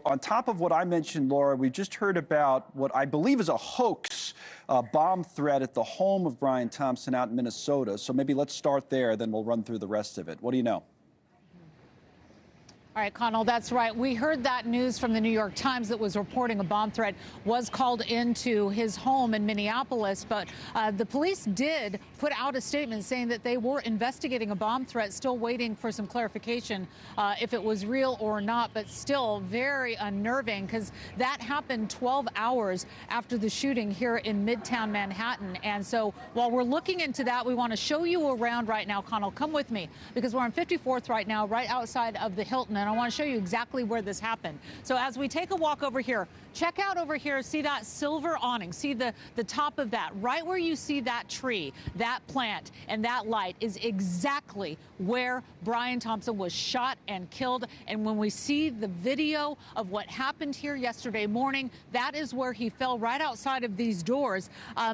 on top of what I mentioned, Laura, we just heard about what I believe is a hoax bomb threat at the home of Brian Thompson out in Minnesota. So maybe let's start there, then we'll run through the rest of it. What do you know? All right, Connell, that's right. We heard that news from the New York Times that was reporting a bomb threat was called into his home in Minneapolis. But the police did put out a statement saying that they were investigating a bomb threat, still waiting for some clarification if it was real or not, but still very unnerving because that happened 12 hours after the shooting here in Midtown Manhattan. And so while we're looking into that, we want to show you around right now. Connell, come with me because we're on 54th right now, right outside of the Hilton. And I want to show you exactly where this happened. So as we take a walk over here, check out over here, see that silver awning, see the top of that, right where you see that tree, that plant, and that light is exactly where Brian Thompson was shot and killed. And when we see the video of what happened here yesterday morning, that is where he fell, right outside of these doors.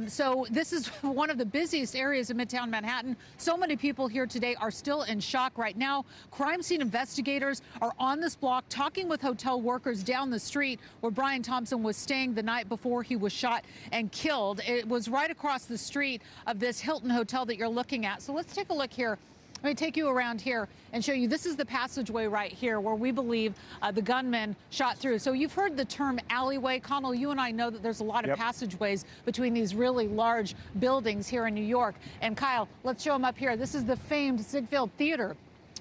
So this is one of the busiest areas of Midtown Manhattan. So many people here today are still in shock right now. Crime scene investigators are on this block talking with hotel workers down the street where Brian Thompson was staying the night before he was shot and killed. It was right across the street of this Hilton hotel that you're looking at. So let's take a look here. Let me take you around here and show you. This is the passageway right here where we believe the gunman shot through. So you've heard the term alleyway. Connell, you and I know that there's a lot of passageways between these really large buildings here in New York. And Kyle, let's show them up here. This is the famed Ziegfeld Theater.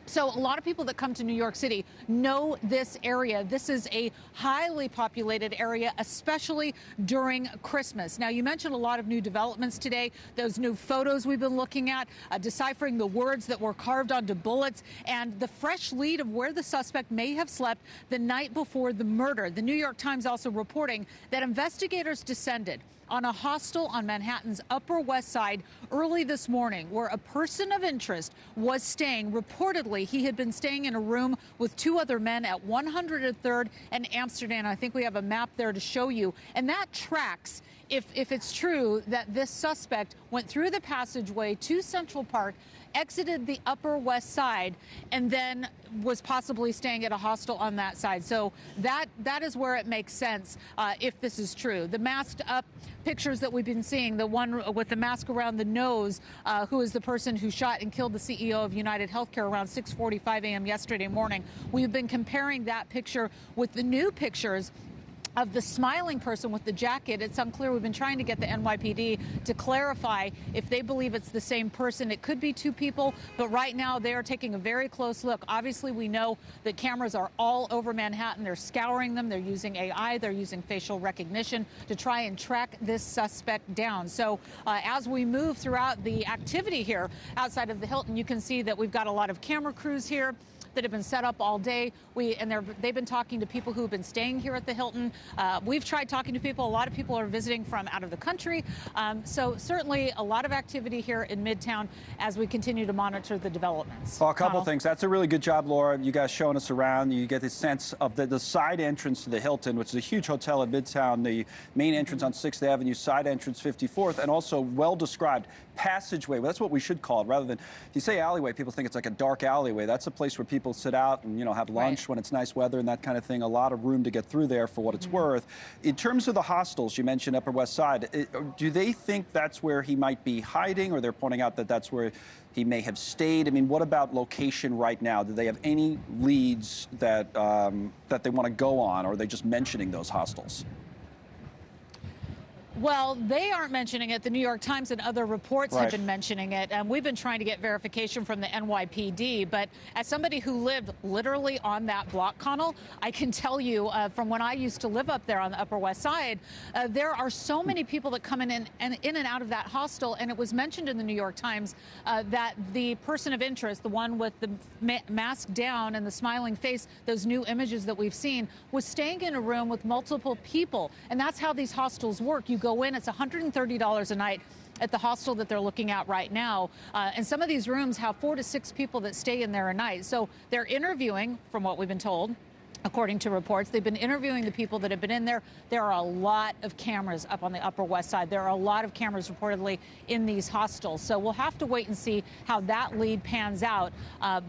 So a lot of people that come to New York City know this area. This is a highly populated area, especially during Christmas. Now, you mentioned a lot of new developments today, those new photos we've been looking at, deciphering the words that were carved onto bullets, and the fresh lead of where the suspect may have slept the night before the murder. The New York Times also reporting that investigators descended on a hostel on Manhattan's Upper West Side early this morning where a person of interest was staying. Reportedly, he had been staying in a room with two other men at 103rd and Amsterdam. I think we have a map there to show you. And that tracks if it's true that this suspect went through the passageway to Central Park, exited the Upper West Side, and then was possibly staying at a hostel on that side. So that is where it makes sense if this is true. The masked up pictures that we've been seeing, the one with the mask around the nose, who is the person who shot and killed the CEO of UnitedHealth around 6:45 a.m. yesterday morning. We've been comparing that picture with the new pictures of the smiling person with the jacket. It's unclear. We've been trying to get the NYPD to clarify if they believe it's the same person. It could be two people, but right now they are taking a very close look. Obviously, we know that cameras are all over Manhattan. They're scouring them. They're using AI. They're using facial recognition to try and track this suspect down. So as we move throughout the activity here outside of the Hilton, you can see that we've got a lot of camera crews here that have been set up all day. They've been talking to people who have been staying here at the Hilton. We've tried talking to people. A lot of people are visiting from out of the country. So certainly a lot of activity here in Midtown as we continue to monitor the developments. Well, a couple of things. That's a really good job, Laura. You guys showing us around. You get this sense of the side entrance to the Hilton, which is a huge hotel in Midtown, the main entrance on 6th Avenue, side entrance 54th, and also well-described passageway. Well, that's what we should call it, rather than, if you say alleyway, people think it's like a dark alleyway. That's a place where people sit out and, have lunch when it's nice weather and that kind of thing. A lot of room to get through there for what it's worth. In terms of the hostels, you mentioned Upper West Side. Do they think that's where he might be hiding, or they're pointing out that that's where he may have stayed? I mean, what about location right now? Do they have any leads that that they want to go on, or are they just mentioning those hostels? Well, they aren't mentioning it. The New York Times and other reports have been mentioning it. And we've been trying to get verification from the NYPD. But as somebody who lived literally on that block, Connell, I can tell you from when I used to live up there on the Upper West Side, there are so many people that come in and out of that hostel. And it was mentioned in the New York Times that the person of interest, the one with the mask down and the smiling face, those new images that we've seen, was staying in a room with multiple people. And that's how these hostels work. You go in, it's $130 a night at the hostel that they're looking at right now. And some of these rooms have 4 to 6 people that stay in there a night. So they're interviewing, from what we've been told, according to reports. They've been interviewing the people that have been in there. There are a lot of cameras up on the Upper West Side. There are a lot of cameras reportedly in these hostels. So we'll have to wait and see how that lead pans out.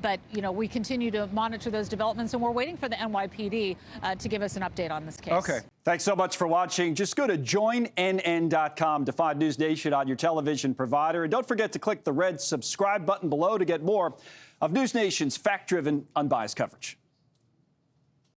But, you know, we continue to monitor those developments, and we're waiting for the NYPD to give us an update on this case. Okay. Thanks so much for watching. Just go to joinnn.com to find News Nation on your television provider. And don't forget to click the red subscribe button below to get more of News Nation's fact-driven, unbiased coverage.